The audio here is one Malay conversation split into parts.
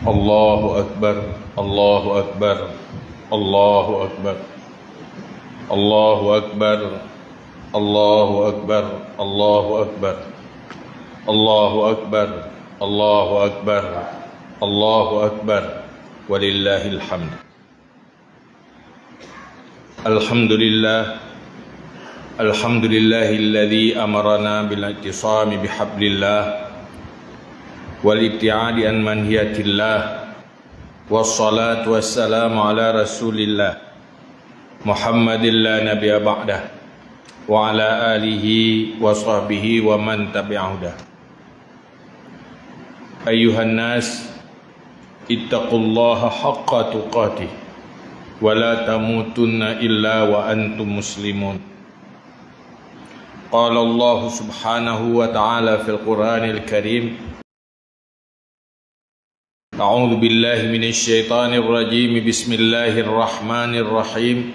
Allahu Akbar, Allahu Akbar, Allahu Akbar, Allahu Akbar, Allahu Akbar, Allahu Akbar, Allahu Akbar, Allahu Akbar, Allahu Akbar, walillahil hamd. Alhamdulillah, alhamdulillahilladzi amarana bil i'tisami bihablillah wal ibtiadi an manhiyatillah, wassalatu wassalamu ala rasulillah Muhammadin la nabiyya ba'dah wa ala alihi wa sahbihi wa man tabi'ahudah. Ayyuhan nas, ittaqullaha haqqa tuqatih wa la tamutunna illa wa antum muslimun. Qala Allah subhanahu wa ta'ala fil Qur'anil Karim, A'udzu billahi minasy syaithanir rajim. Bismillahirrahmanirrahim.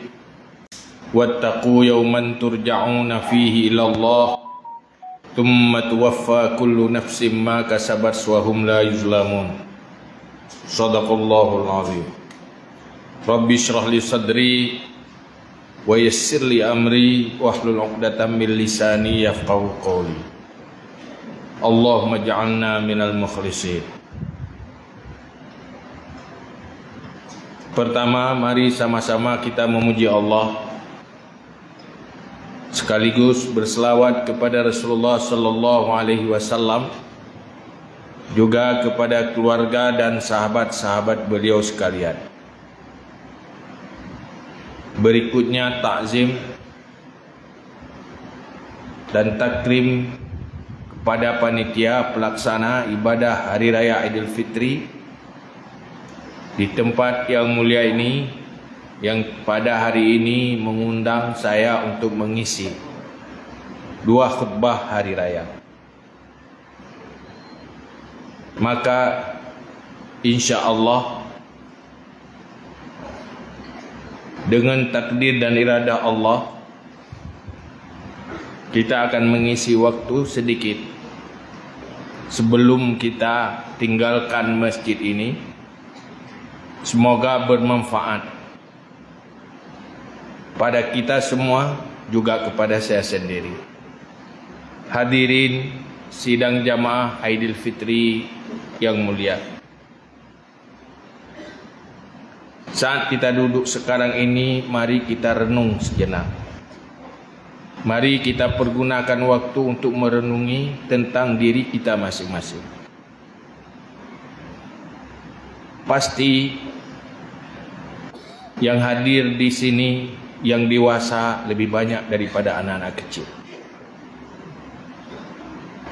Wattaqu yawman turja'una fihi ila Allah, thumma tuwaffa kullu nafsin ma kasabat wa hum la yuzlamun. Shadaqallahul azim. Rabbi shrah li sadri wa yassir li amri wahlul 'uqdatam min lisani yafqahu qawli. Allahumma ij'alna minal mukhlisin. Pertama, mari sama-sama kita memuji Allah, sekaligus berselawat kepada Rasulullah sallallahu alaihi wasallam, juga kepada keluarga dan sahabat-sahabat beliau sekalian. Berikutnya takzim dan takrim kepada panitia pelaksana ibadah Hari Raya Idul Fitri di tempat yang mulia ini, yang pada hari ini mengundang saya untuk mengisi 2 khutbah hari raya. Maka insya Allah dengan takdir dan iradah Allah, kita akan mengisi waktu sedikit sebelum kita tinggalkan masjid ini. Semoga bermanfaat pada kita semua, juga kepada saya sendiri. Hadirin sidang jamaah Idul Fitri yang mulia, saat kita duduk sekarang ini, mari kita renung sejenak. Mari kita pergunakan waktu untuk merenungi tentang diri kita masing-masing. Pasti yang hadir di sini yang dewasa lebih banyak daripada anak-anak kecil.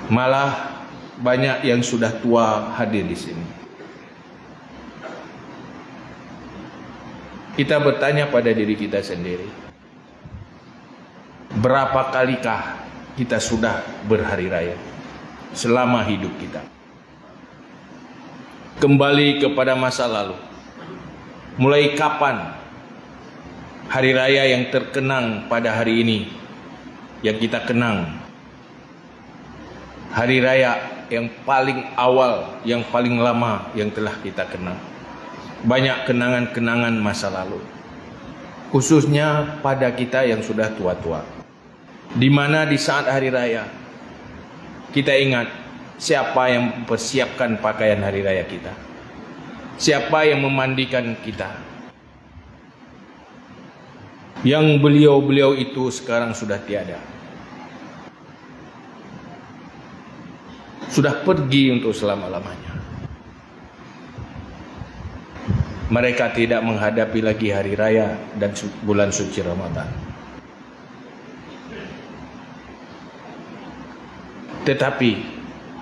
Malah banyak yang sudah tua hadir di sini. Kita bertanya pada diri kita sendiri, berapa kalikah kita sudah berhari raya selama hidup kita? Kembali kepada masa lalu. Mulai kapan hari raya yang terkenang pada hari ini yang kita kenang? Hari raya yang paling awal, yang paling lama yang telah kita kenang. Banyak kenangan-kenangan masa lalu, khususnya pada kita yang sudah tua-tua, di mana di saat hari raya kita ingat siapa yang mempersiapkan pakaian hari raya kita, siapa yang memandikan kita. Yang beliau-beliau itu sekarang sudah tiada, sudah pergi untuk selama-lamanya. Mereka tidak menghadapi lagi hari raya dan bulan suci Ramadan. Tetapi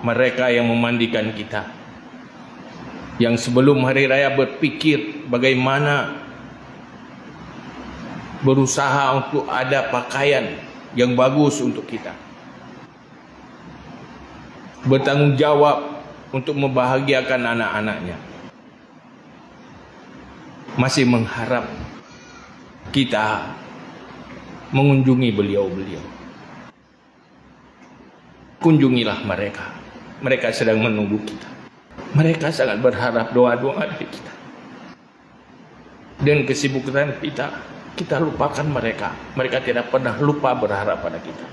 mereka yang memandikan kita, yang sebelum hari raya berpikir bagaimana berusaha untuk ada pakaian yang bagus untuk kita, bertanggung jawab untuk membahagiakan anak-anaknya, masih mengharap kita mengunjungi beliau-beliau. Kunjungilah mereka, mereka sedang menunggu kita. Mereka sangat berharap doa-doa dari kita. Dan kesibukan kita lupakan mereka. Mereka tidak pernah lupa berharap pada kita.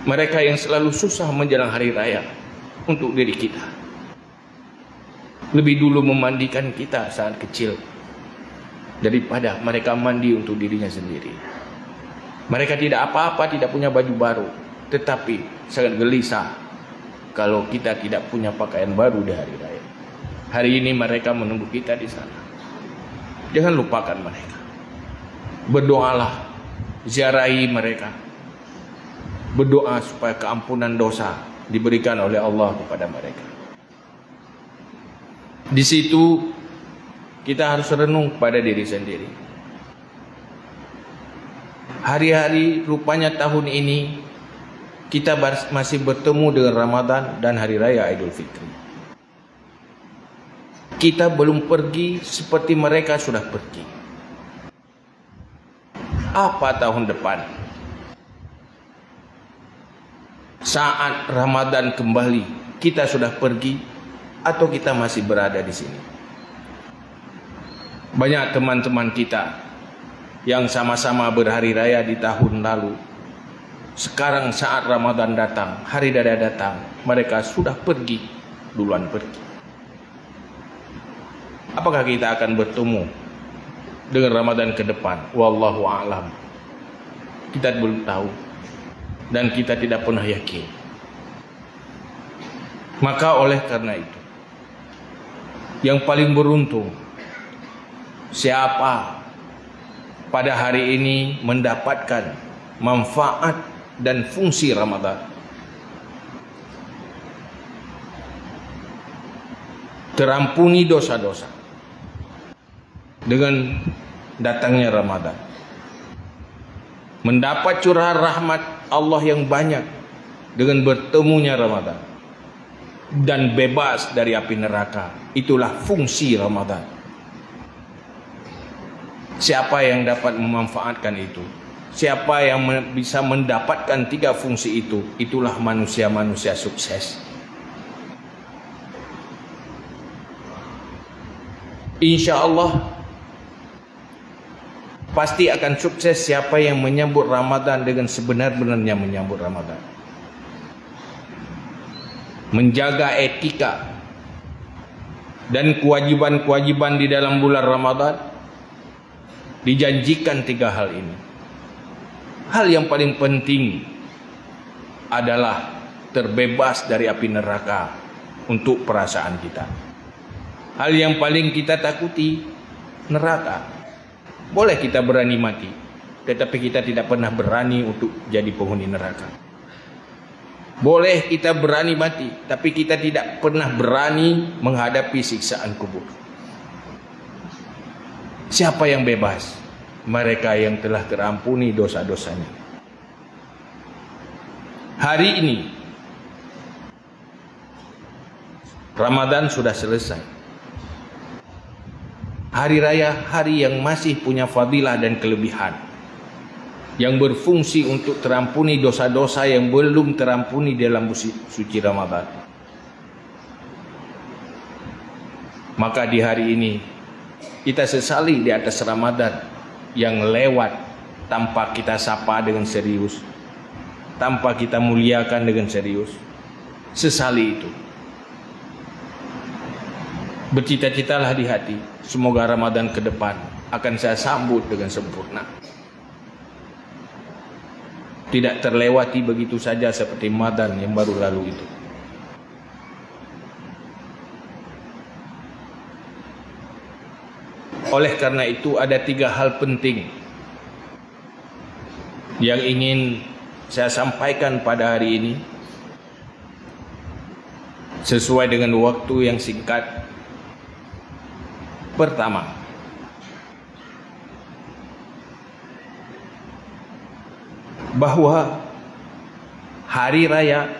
Mereka yang selalu susah menjelang hari raya untuk diri kita. Lebih dulu memandikan kita saat kecil daripada mereka mandi untuk dirinya sendiri. Mereka tidak apa-apa, tidak punya baju baru, tetapi sangat gelisah kalau kita tidak punya pakaian baru di hari raya. Hari ini mereka menunggu kita di sana. Jangan lupakan mereka. Berdoalah, ziarahi mereka. Berdoa supaya keampunan dosa diberikan oleh Allah kepada mereka. Di situ kita harus renung pada diri sendiri. Hari-hari rupanya tahun ini kita masih bertemu dengan Ramadan dan Hari Raya Idul Fitri. Kita belum pergi seperti mereka sudah pergi. Apa tahun depan? Saat Ramadan kembali, kita sudah pergi atau kita masih berada di sini? Banyak teman-teman kita yang sama-sama berhari raya di tahun lalu, sekarang saat Ramadan datang, hari raya datang, mereka sudah pergi, duluan pergi. Apakah kita akan bertemu dengan Ramadan ke depan? Wallahu a'lam. Kita belum tahu dan kita tidak pernah yakin. Maka oleh karena itu, yang paling beruntung siapa pada hari ini mendapatkan manfaat dan fungsi Ramadan. Terampuni dosa-dosa dengan datangnya Ramadan. Mendapat curahan rahmat Allah yang banyak dengan bertemunya Ramadan. Dan bebas dari api neraka. Itulah fungsi Ramadan. Siapa yang dapat memanfaatkan itu? Siapa yang bisa mendapatkan 3 fungsi itu? Itulah manusia-manusia sukses. Insya Allah pasti akan sukses siapa yang menyambut Ramadan dengan sebenar-benarnya menyambut Ramadan. Menjaga etika dan kewajiban-kewajiban di dalam bulan Ramadan. Dijanjikan 3 hal ini. Hal yang paling penting adalah terbebas dari api neraka untuk perasaan kita. Hal yang paling kita takuti neraka. Boleh kita berani mati, tetapi kita tidak pernah berani untuk jadi penghuni neraka. Boleh kita berani mati, tapi kita tidak pernah berani menghadapi siksaan kubur. Siapa yang bebas? Mereka yang telah terampuni dosa-dosanya. Hari ini Ramadan sudah selesai. Hari raya, hari yang masih punya fadilah dan kelebihan, yang berfungsi untuk terampuni dosa-dosa yang belum terampuni dalam suci Ramadan. Maka di hari ini kita sesali di atas Ramadan yang lewat tanpa kita sapa dengan serius, tanpa kita muliakan dengan serius. Sesali itu. Bercita-citalah di hati, semoga Ramadan ke depan akan saya sambut dengan sempurna. Tidak terlewati begitu saja seperti Ramadan yang baru lalu itu. Oleh karena itu ada 3 hal penting yang ingin saya sampaikan pada hari ini sesuai dengan waktu yang singkat. Pertama, bahwa hari raya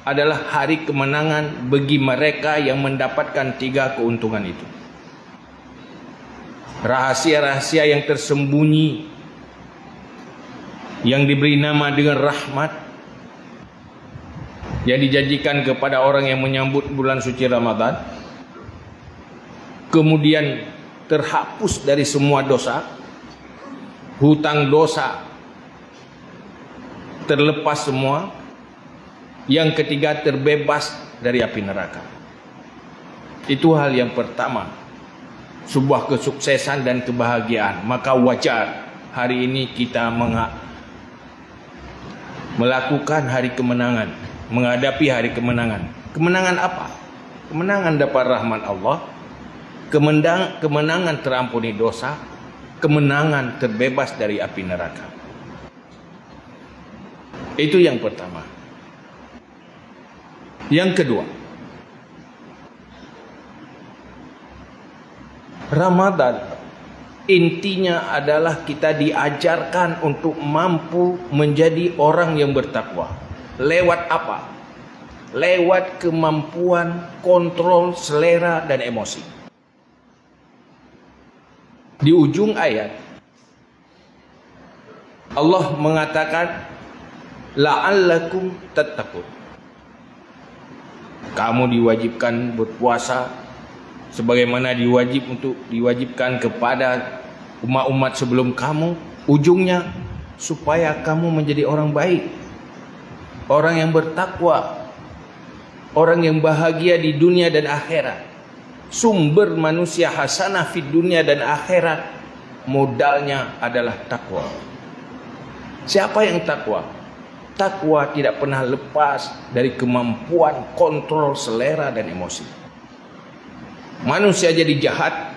adalah hari kemenangan bagi mereka yang mendapatkan 3 keuntungan itu. Rahasia-rahasia yang tersembunyi yang diberi nama dengan rahmat yang dijanjikan kepada orang yang menyambut bulan suci Ramadan, kemudian terhapus dari semua dosa, hutang dosa terlepas semua, yang ketiga terbebas dari api neraka. Itu hal yang pertama, sebuah kesuksesan dan kebahagiaan. Maka wajar hari ini kita melakukan hari kemenangan, menghadapi hari kemenangan. Kemenangan apa? Kemenangan dapat rahmat Allah, kemenangan terampuni dosa, kemenangan terbebas dari api neraka. Itu yang pertama. Yang kedua, Ramadan intinya adalah kita diajarkan untuk mampu menjadi orang yang bertakwa. Lewat apa? Lewat kemampuan kontrol selera dan emosi. Di ujung ayat Allah mengatakan la'allakum tattaqun. Kamu diwajibkan berpuasa sebagaimana diwajibkan kepada umat-umat sebelum kamu. Ujungnya supaya kamu menjadi orang baik, orang yang bertakwa, orang yang bahagia di dunia dan akhirat. Sumber manusia hasanah di dunia dan akhirat modalnya adalah takwa. Siapa yang takwa? Takwa tidak pernah lepas dari kemampuan kontrol selera dan emosi. Manusia jadi jahat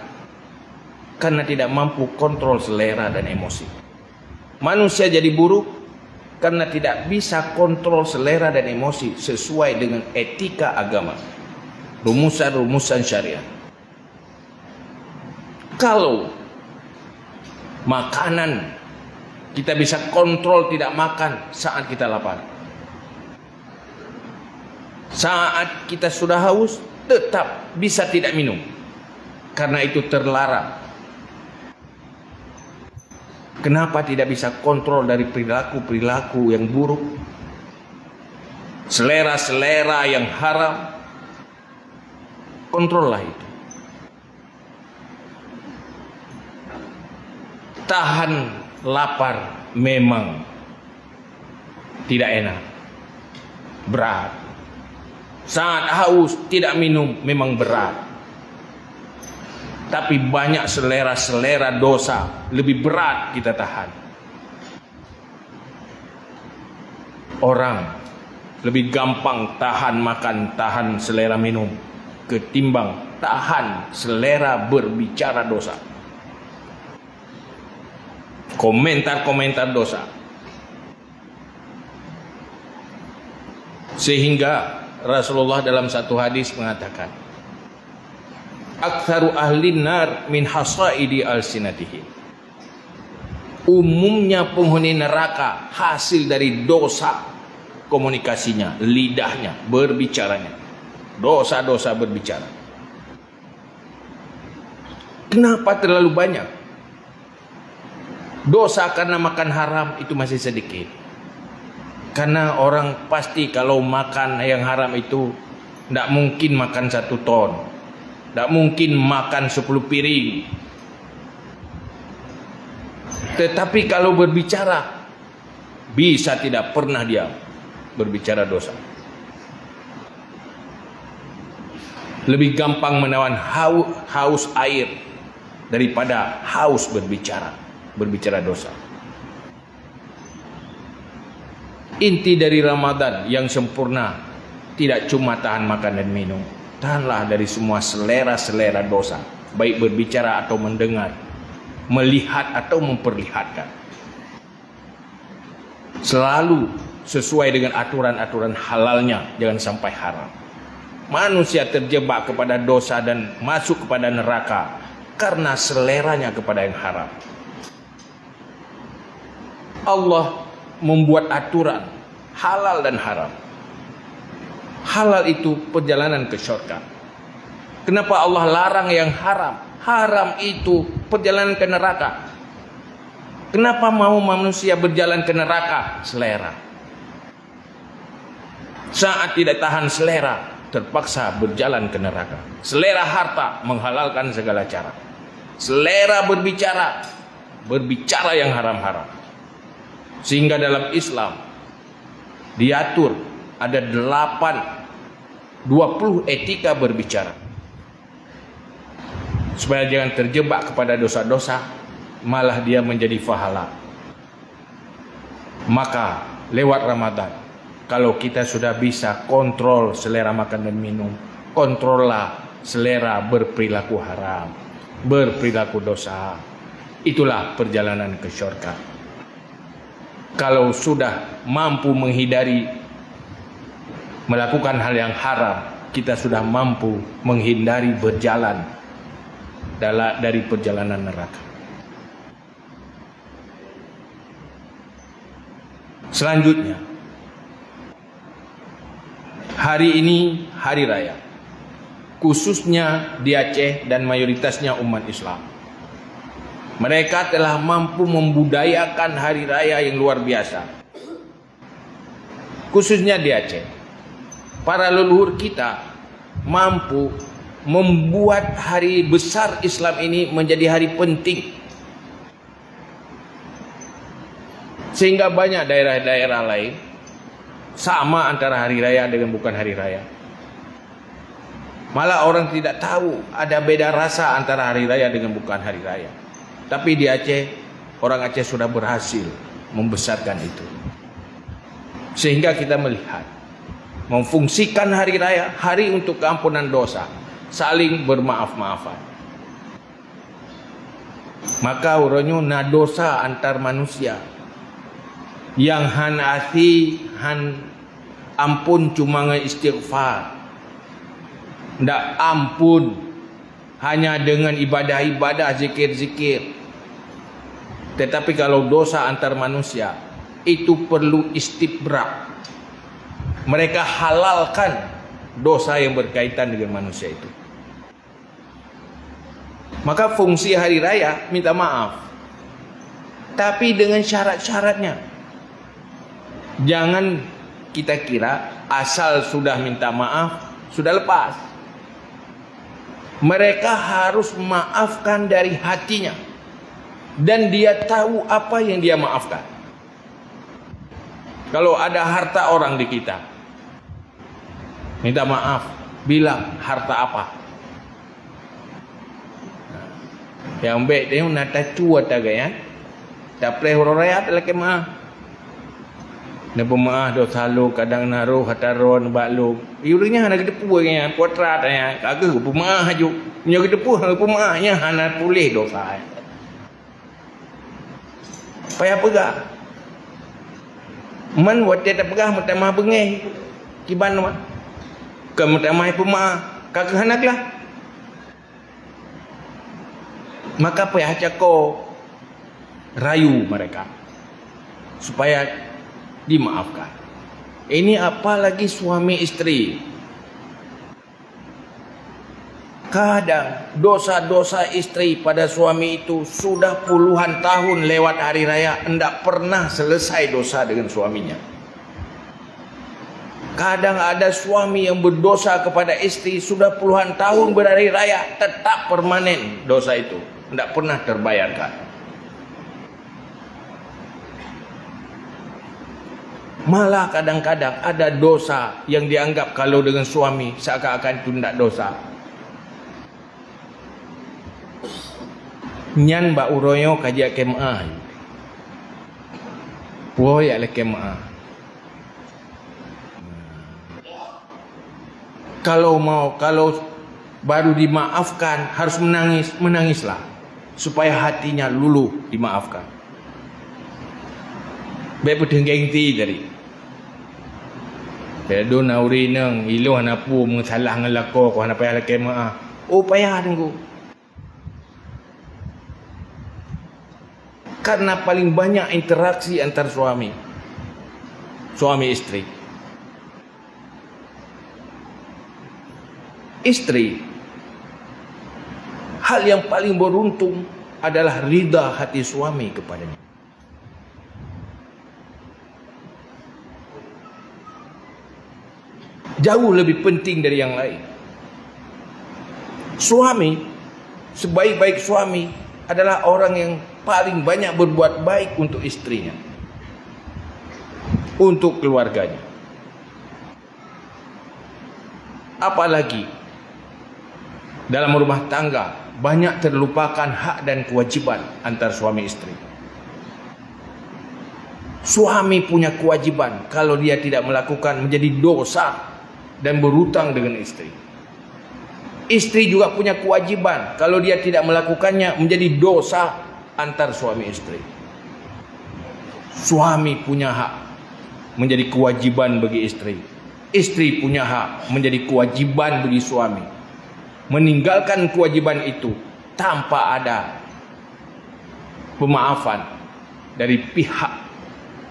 karena tidak mampu kontrol selera dan emosi. Manusia jadi buruk karena tidak bisa kontrol selera dan emosi sesuai dengan etika agama, rumusan-rumusan syariat. Kalau makanan kita bisa kontrol tidak makan saat kita lapar, saat kita sudah haus tetap bisa tidak minum, karena itu terlarang. Kenapa tidak bisa kontrol dari perilaku-perilaku yang buruk, selera-selera yang haram? Kontrollah itu. Tahan lapar memang tidak enak, berat. Saat haus tidak minum memang berat. Tapi banyak selera-selera dosa lebih berat kita tahan. Orang lebih gampang tahan makan, tahan selera minum ketimbang tahan selera berbicara dosa, komentar-komentar dosa. Sehingga Rasulullah dalam satu hadis mengatakan, aktsaru ahlin nar min hasaidi alsinatihim. Umumnya penghuni neraka hasil dari dosa komunikasinya, lidahnya, berbicaranya. Dosa-dosa berbicara. Kenapa terlalu banyak? Dosa karena makan haram itu masih sedikit. Karena orang pasti kalau makan yang haram itu tidak mungkin makan 1 ton, tidak mungkin makan 10 piring. Tetapi kalau berbicara bisa tidak pernah diam, berbicara dosa. Lebih gampang menawan haus air daripada haus berbicara dosa. Inti dari Ramadan yang sempurna tidak cuma tahan makan dan minum, tahanlah dari semua selera-selera dosa, baik berbicara atau mendengar, melihat atau memperlihatkan. Selalu sesuai dengan aturan-aturan halalnya, jangan sampai haram. Manusia terjebak kepada dosa dan masuk kepada neraka karena seleranya kepada yang haram. Allah membuat aturan halal dan haram. Halal itu perjalanan ke surga. Kenapa Allah larang yang haram? Haram itu perjalanan ke neraka. Kenapa mau manusia berjalan ke neraka? Selera. Saat tidak tahan selera, terpaksa berjalan ke neraka. Selera harta menghalalkan segala cara. Selera berbicara yang haram-haram. Sehingga dalam Islam diatur ada 20 etika berbicara. Supaya jangan terjebak kepada dosa-dosa, malah dia menjadi pahala. Maka lewat Ramadan, kalau kita sudah bisa kontrol selera makan dan minum, kontrollah selera berperilaku haram, berperilaku dosa. Itulah perjalanan ke syurga. Kalau sudah mampu menghindari melakukan hal yang haram, kita sudah mampu menghindari berjalan dari perjalanan neraka. Selanjutnya, hari ini hari raya, khususnya di Aceh dan mayoritasnya umat Islam. Mereka telah mampu membudayakan hari raya yang luar biasa. Khususnya di Aceh, para leluhur kita mampu membuat hari besar Islam ini menjadi hari penting. Sehingga banyak daerah-daerah lain sama antara hari raya dengan bukan hari raya. Malah orang tidak tahu ada beda rasa antara hari raya dengan bukan hari raya. Tapi di Aceh, orang Aceh sudah berhasil membesarkan itu. Sehingga kita melihat memfungsikan hari raya, hari untuk keampunan dosa, saling bermaaf-maafan. Maka urangnya na dosa antar manusia. Yang han asi han ampun cuma istighfar. Ndak ampun hanya dengan ibadah-ibadah, zikir-zikir. Tetapi kalau dosa antar manusia itu perlu istibrak. Mereka halalkan dosa yang berkaitan dengan manusia itu. Maka fungsi hari raya minta maaf, tapi dengan syarat-syaratnya. Jangan kita kira asal sudah minta maaf sudah lepas. Mereka harus maafkan dari hatinya, dan dia tahu apa yang dia maafkan. Kalau ada harta orang di kita, minta maaf, bilang harta apa. Yang baik dia nata cua tagayan, tak boleh hororaya tak lagi maaf. Napa maaf dosa lu kadang naruh hataron bak lu. Iuringnya hana gedepu nya potrat nya. Kagak pemaah aju. Nya gedepu hana pemaahnya hana pulih dosa. Payah pegah. Man wat dia tak pegah mutamah bengeh. Kiban mah. Ke mutamah pemaah. Kagak hanaklah. Maka payah cako rayu mereka supaya dimaafkan. Ini apalagi suami istri. Kadang dosa-dosa istri pada suami itu sudah puluhan tahun lewat hari raya, hendak pernah selesai dosa dengan suaminya. Kadang ada suami yang berdosa kepada istri sudah puluhan tahun berhari raya, tetap permanen dosa itu, hendak pernah terbayarkan. Malah kadang-kadang ada dosa yang dianggap kalau dengan suami seakan-akan itu tidak dosa. Nyan ba uroyo kajak kemah. Woy ale kemah. Kalau baru dimaafkan harus menangislah supaya hatinya luluh dimaafkan. Baik pedeng ti tadi. Pedo nauri nang ilo hanapu mengasalah ngelako ko hanap payah kemah. Oh payah tunggu. Karena paling banyak interaksi antar suami istri. Istri, hal yang paling beruntung adalah ridha hati suami kepadanya. jauh lebih penting dari yang lain. Suami, sebaik-baik suami adalah orang yang paling banyak berbuat baik untuk istrinya, untuk keluarganya. Apalagi dalam rumah tangga banyak terlupakan hak dan kewajiban antar suami istri. Suami punya kewajiban, kalau dia tidak melakukan menjadi dosa dan berhutang dengan istri. Istri juga punya kewajiban, kalau dia tidak melakukannya menjadi dosa antar suami istri. Suami punya hak menjadi kewajiban bagi istri. Istri punya hak menjadi kewajiban bagi suami. Meninggalkan kewajiban itu tanpa ada pemaafan dari pihak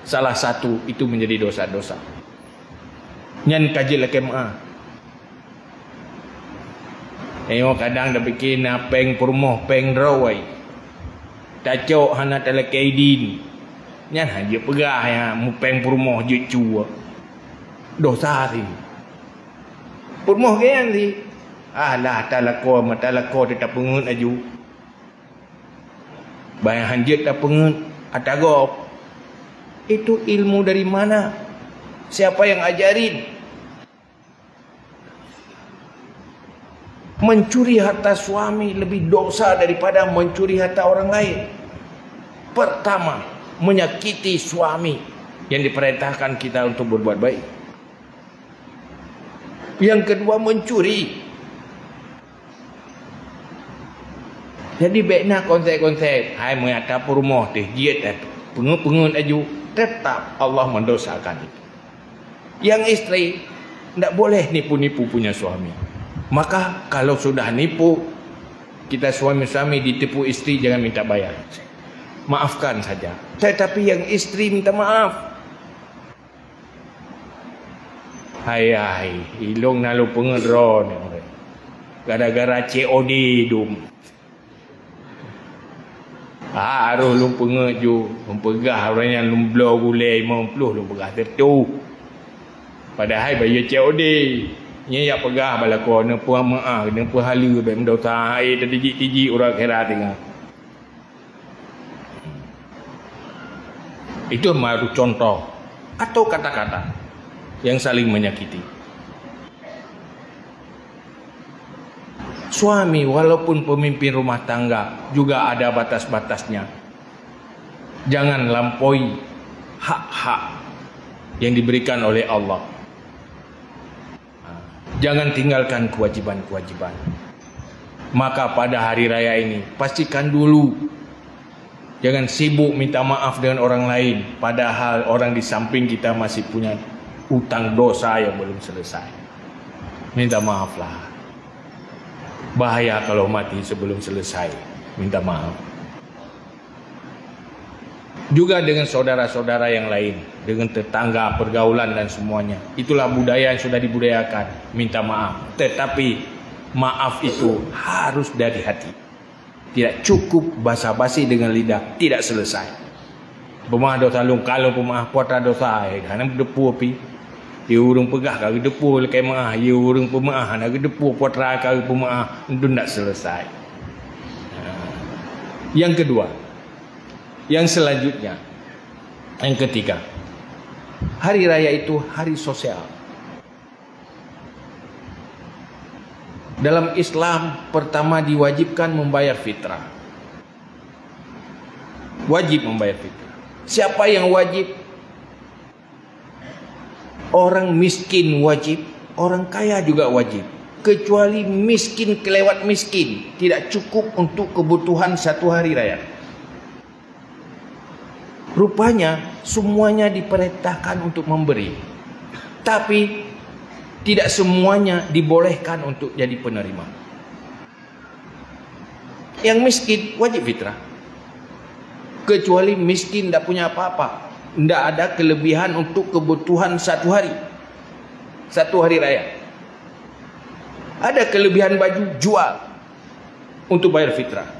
salah satu, itu menjadi dosa-dosa. Nyan kaji lekemah. Kadang dah bikin peng permoh peng rawai. Tacok hana telekaidin. Nyan haja pegah ya mu peng permoh je cua. Dosa sih. Permoh kan sih. Lah talako tetap pengut aju. Bayang hanjit tak pengut atagop. Itu ilmu dari mana? Siapa yang ajarin? Mencuri harta suami lebih dosa daripada mencuri harta orang lain. Pertama, menyakiti suami yang diperintahkan kita untuk berbuat baik. Yang kedua, mencuri. Jadi baiknya konsep-konsep hai mengata rumah teh diet pengut-pengut aju, tetap Allah mendosakan itu. Yang istri tidak boleh nipu-nipu punya suami. Maka kalau sudah nipu, kita suami-suami ditipu istri, jangan minta bayar, maafkan saja. Tetapi yang istri minta maaf. Hai ilong nalu pengedron gara-gara COD dum. Aruh lu pengeju mempegah orang yang lumblo gulai 50 lu pegah tertu. Padahal bayar COD. Nya ya pegah balako ne puah maah ne puah halu be mendosa ai tiji orang kira tengah. Itu baru contoh atau kata-kata yang saling menyakiti. Suami walaupun pemimpin rumah tangga juga ada batas-batasnya. Jangan lampaui hak-hak yang diberikan oleh Allah. Jangan tinggalkan kewajiban-kewajiban. Maka pada hari raya ini pastikan dulu, jangan sibuk minta maaf dengan orang lain, padahal orang di samping kita masih punya utang dosa yang belum selesai. Minta maaflah. Bahaya kalau mati sebelum selesai minta maaf. Juga dengan saudara-saudara yang lain, dengan tetangga, pergaulan dan semuanya. Itulah budaya yang sudah dibudayakan, minta maaf. Tetapi maaf itu harus dari hati. Tidak cukup basa-basi dengan lidah, tidak selesai. Pemaaf dosa lung, kalau pemaaf putra dosa, karena depu api. Ia urung pegah kau depu lekai maaf, ia urung pemaaf, nak depu putra kau pemaaf, itu tidak selesai. Yang kedua, yang selanjutnya, yang ketiga, hari raya itu hari sosial. Dalam Islam pertama diwajibkan membayar fitrah. Wajib membayar fitrah. Siapa yang wajib? Orang miskin wajib, orang kaya juga wajib. Kecuali miskin kelewat miskin, tidak cukup untuk kebutuhan satu hari raya. Rupanya semuanya diperintahkan untuk memberi, tapi tidak semuanya dibolehkan untuk jadi penerima. Yang miskin wajib fitrah, kecuali miskin tidak punya apa-apa, tidak ada kelebihan untuk kebutuhan satu hari raya. Ada kelebihan baju, jual untuk bayar fitrah.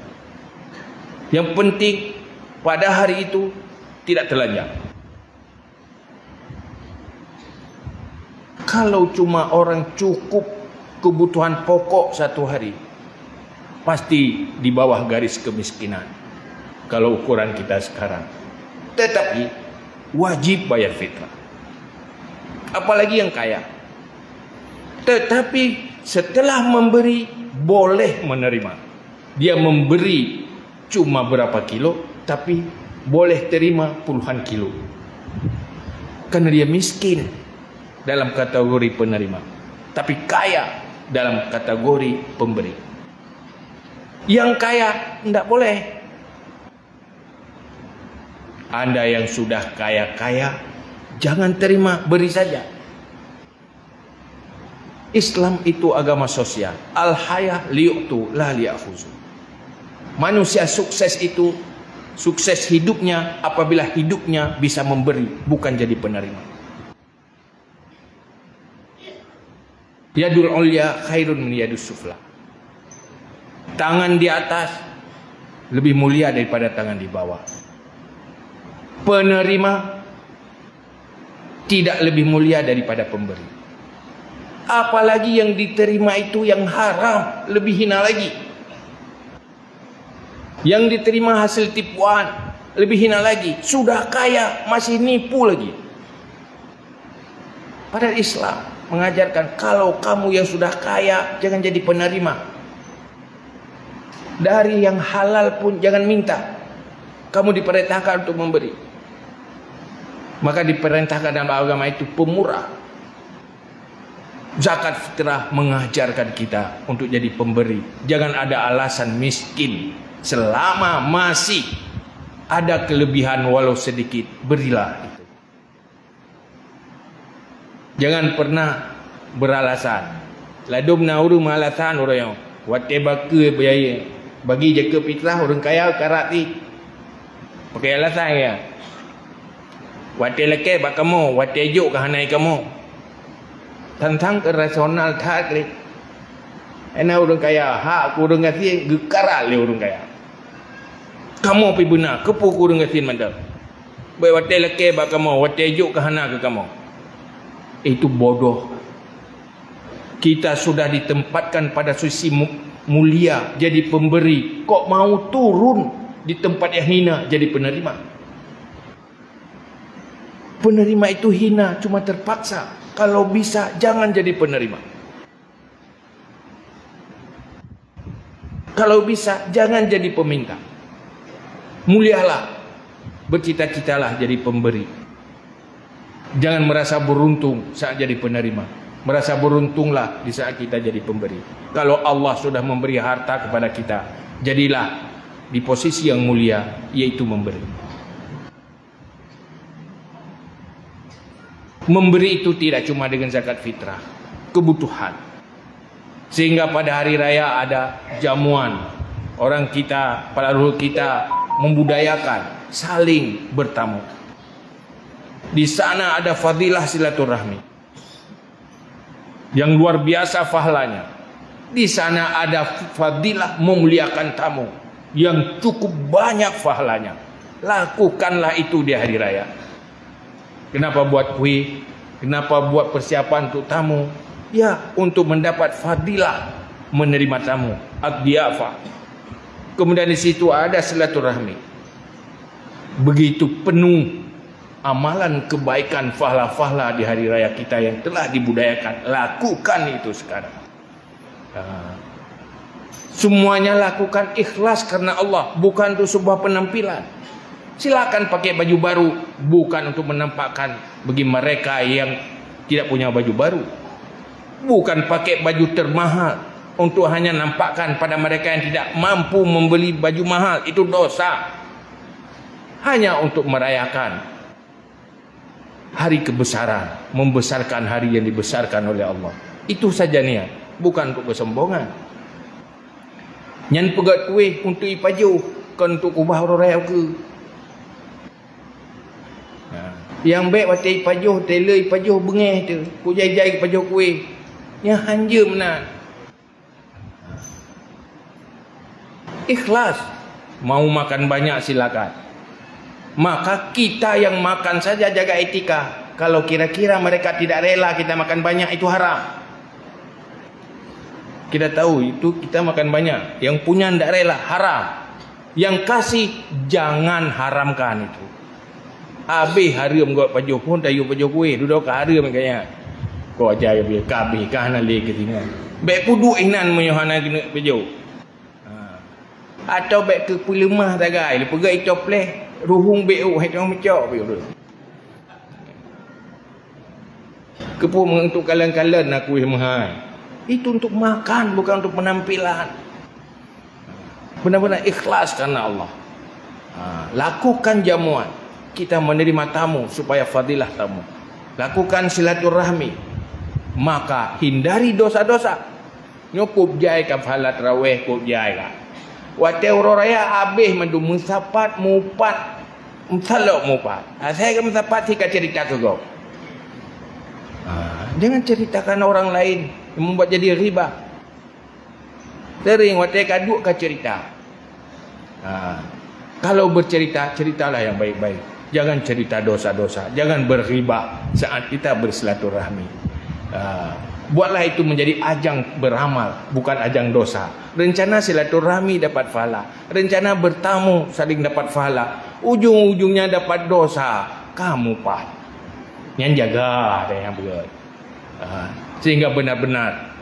Yang penting pada hari itu tidak telanjang. Kalau cuma orang cukup kebutuhan pokok satu hari, pasti di bawah garis kemiskinan kalau ukuran kita sekarang. Tetapi wajib bayar fitrah, apalagi yang kaya. Tetapi setelah memberi boleh menerima. Dia memberi cuma berapa kilo, tapi boleh terima puluhan kilo, karena dia miskin dalam kategori penerima, tapi kaya dalam kategori pemberi. Yang kaya tidak boleh. Anda yang sudah kaya-kaya, jangan terima, beri saja. Islam itu agama sosial. Al-haya liyu'tu la liya'khuzu. Manusia sukses itu, sukses hidupnya apabila hidupnya bisa memberi, bukan jadi penerima. Yadul ulya khairun min yadus sufla. Tangan di atas lebih mulia daripada tangan di bawah. Penerima tidak lebih mulia daripada pemberi. Apalagi yang diterima itu yang haram, lebih hina lagi. Yang diterima hasil tipuan, lebih hina lagi. Sudah kaya masih nipu lagi. Padahal Islam mengajarkan kalau kamu yang sudah kaya jangan jadi penerima. Dari yang halal pun jangan minta. Kamu diperintahkan untuk memberi. Maka diperintahkan dalam agama itu pemurah. Zakat fitrah mengajarkan kita untuk jadi pemberi. Jangan ada alasan miskin. Selama masih ada kelebihan walau sedikit, berilah itu. Jangan pernah beralasan. Ladumna urung alasan orang yang wate baka biaya. Bagi jaga fitrah orang kaya karat ni. Pakai alasan ya. Wate leke bak kamu, wate juk ke hanai kamu. Tentang rasional tak le. Ena orang kaya, hak aku orang kasi gekarat le orang kaya. Kamu pi benar, kepu ku orang kasi mandap. Baik wate leke bak kamu, wate juk ke hana ke kamu. Itu bodoh. Kita sudah ditempatkan pada sisi mulia jadi pemberi, kok mau turun di tempat yang hina jadi penerima? Penerima itu hina cuma terpaksa. Kalau bisa jangan jadi penerima. Kalau bisa jangan jadi peminta. Mulialah, bercita-citalah jadi pemberi. Jangan merasa beruntung saat jadi penerima. Merasa beruntunglah di saat kita jadi pemberi. Kalau Allah sudah memberi harta kepada kita, jadilah di posisi yang mulia, yaitu memberi. Memberi itu tidak cuma dengan zakat fitrah, kebutuhan. Sehingga pada hari raya ada jamuan. Orang kita, para leluhur kita membudayakan saling bertamu. Di sana ada fadilah silaturahmi yang luar biasa pahalanya. Di sana ada fadilah memuliakan tamu yang cukup banyak pahalanya. Lakukanlah itu di hari raya. Kenapa buat kuih? Kenapa buat persiapan untuk tamu? Ya, untuk mendapat fadilah menerima tamu, ad-diafah. Kemudian di situ ada silaturahmi. Begitu penuh amalan kebaikan, fahla-fahla di hari raya kita yang telah dibudayakan. Lakukan itu sekarang. Semuanya lakukan ikhlas karena Allah, bukan untuk sebuah penampilan. Silakan pakai baju baru, bukan untuk menampakkan bagi mereka yang tidak punya baju baru. Bukan pakai baju termahal untuk hanya nampakkan pada mereka yang tidak mampu membeli baju mahal. Itu dosa. Hanya untuk merayakan hari kebesaran, membesarkan hari yang dibesarkan oleh Allah. Itu saja niat, bukan untuk kesombongan. Nyan pegat kuih untuk ipaju, kan untuk kubah orang raya ke. Yang baik waktu ipajuh, tailor ipajuh bengeh tu. Ku jai-jai ipajuh kuih. Yang hanja menan. Ikhlas. Mau makan banyak silakan. Maka kita yang makan saja jaga etika. Kalau kira-kira mereka tidak rela kita makan banyak, itu haram. Kita tahu itu kita makan banyak. Yang punya tidak rela, haram. Yang kasih, jangan haramkan itu. Habis haram kau pajuh pun, tayu pajuh kuih. Duduk ke haram kayaknya. Kau ajar biar kabih kah nali ketinggal. Baik puduk inan menyuhana kena pajuh. Atau baik ke pulimah tagai. Lepas gak icopleh. Ruhung be'u, itu macam be'u. Kepun untuk kalian-kalian aku mahal. Itu untuk makan, bukan untuk penampilan. Benar-benar ikhlas karena Allah. Lakukan jamuan. Kita menerima tamu supaya fadilah tamu. Lakukan silaturahmi. Maka hindari dosa-dosa. Nyukup jai ka pahala tarawih, kup jai ka. Waktu orang raya habis mendu musapat mupat. Salok mupat. Saya ke musapat sika cerita ke kau. Jangan ceritakan orang lain yang membuat jadi riba. Sering waktu kaduk ke cerita. Kalau bercerita, ceritalah yang baik-baik. Jangan cerita dosa-dosa. Jangan berriba saat kita bersilaturahmi. Buatlah itu menjadi ajang beramal, bukan ajang dosa. Rencana silaturahmi dapat pahala. Rencana bertamu saling dapat pahala. Ujung-ujungnya dapat dosa. Kamu pak. Yang jaga ada yang berat. Sehingga benar-benar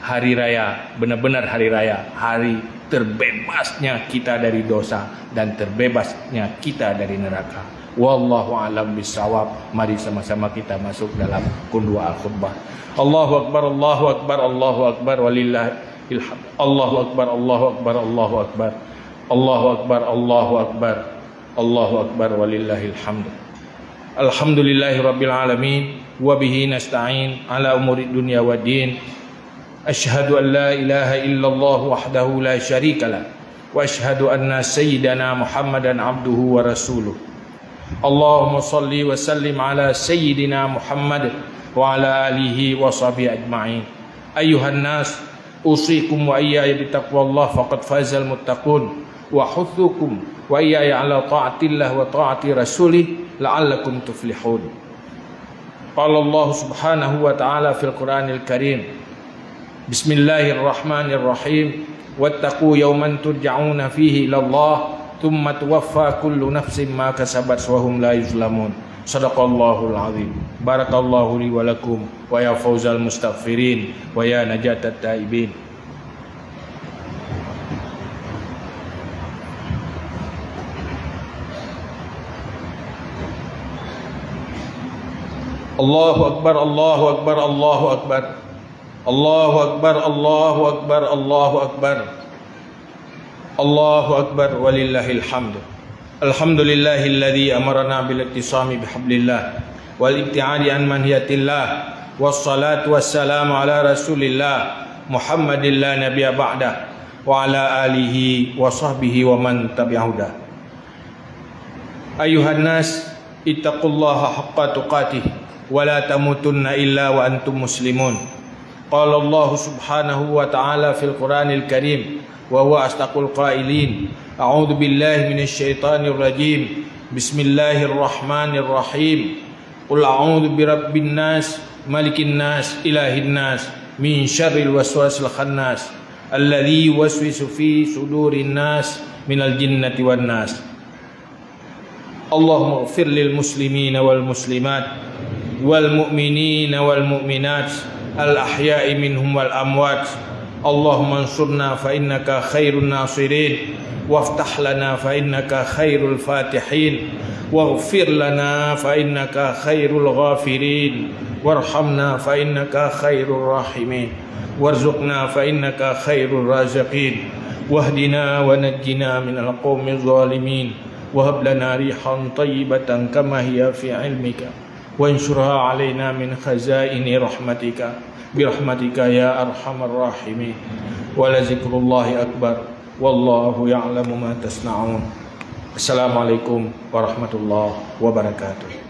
hari raya, benar-benar hari raya, hari terbebasnya kita dari dosa dan terbebasnya kita dari neraka. Wallahu a'lam bissawab. Mari sama-sama kita masuk dalam kundua al-khutbah. Allahu akbar, Allahu akbar, Allahu akbar, walillahil hamd. Allahu akbar, Allahu akbar, Allahu akbar. Allahu akbar, Allahu akbar. Allahu akbar, walillahil hamd. Alhamdulillahirabbil alamin. وبه نستعين على أمور الدنيا والدين أشهد أن لا إله إلا الله وحده لا شريك له وأشهد أن سيدنا محمدا عبده ورسوله اللهم صل وسلم على سيدنا محمد وعلى آله وصحبه أجمعين أيها الناس أوصيكم وإياي بتقوى الله فقد فاز المتقون وحثكم وإياي على طاعة الله وطاعة رسوله لعلكم تفلحون قال الله سبحانه وتعالى في القرآن الكريم بسم الله الرحمن الرحيم واتقوا يوما ترجعون فيه إلى الله ثم توفى كل نفس ما كسبت وهم لا يظلمون صدق الله العظيم بارك الله لي ولكم ويا فوز المستغفرين ويا نجاة التائبين الله أكبر الله أكبر الله أكبر الله أكبر الله أكبر الله أكبر الله أكبر ولله الحمد الحمد لله الذي أمرنا بالاعتصام بحبل الله والابتعاد عن منهية الله والصلاة والسلام على رسول الله محمد لا نبي بعده وعلى آله وصحبه ومن تبعه أيها الناس اتقوا الله حق تقاته ولا تموتن إلا وأنتم مسلمون قال الله سبحانه وتعالى في القرآن الكريم وهو أصدق القائلين أعوذ بالله من الشيطان الرجيم بسم الله الرحمن الرحيم قل أعوذ برب الناس ملك الناس إله الناس من شر الوسواس الخناس الذي يوسوس في صدور الناس من الجنة والناس اللهم اغفر للمسلمين والمسلمات والمؤمنين والمؤمنات الأحياء منهم والأموات اللهم انصرنا فإنك خير الناصرين وافتح لنا فإنك خير الفاتحين واغفر لنا فإنك خير الغافرين وارحمنا فإنك خير الراحمين وارزقنا فإنك خير الرازقين واهدنا ونجنا من القوم الظالمين وهب لنا ريحا طيبة كما هي في علمك وانشرها علينا من خزائن رحمتك برحمتك يا أرحم الراحمين ولذكر الله أكبر والله يعلم ما تصنعون السلام عليكم ورحمة الله وبركاته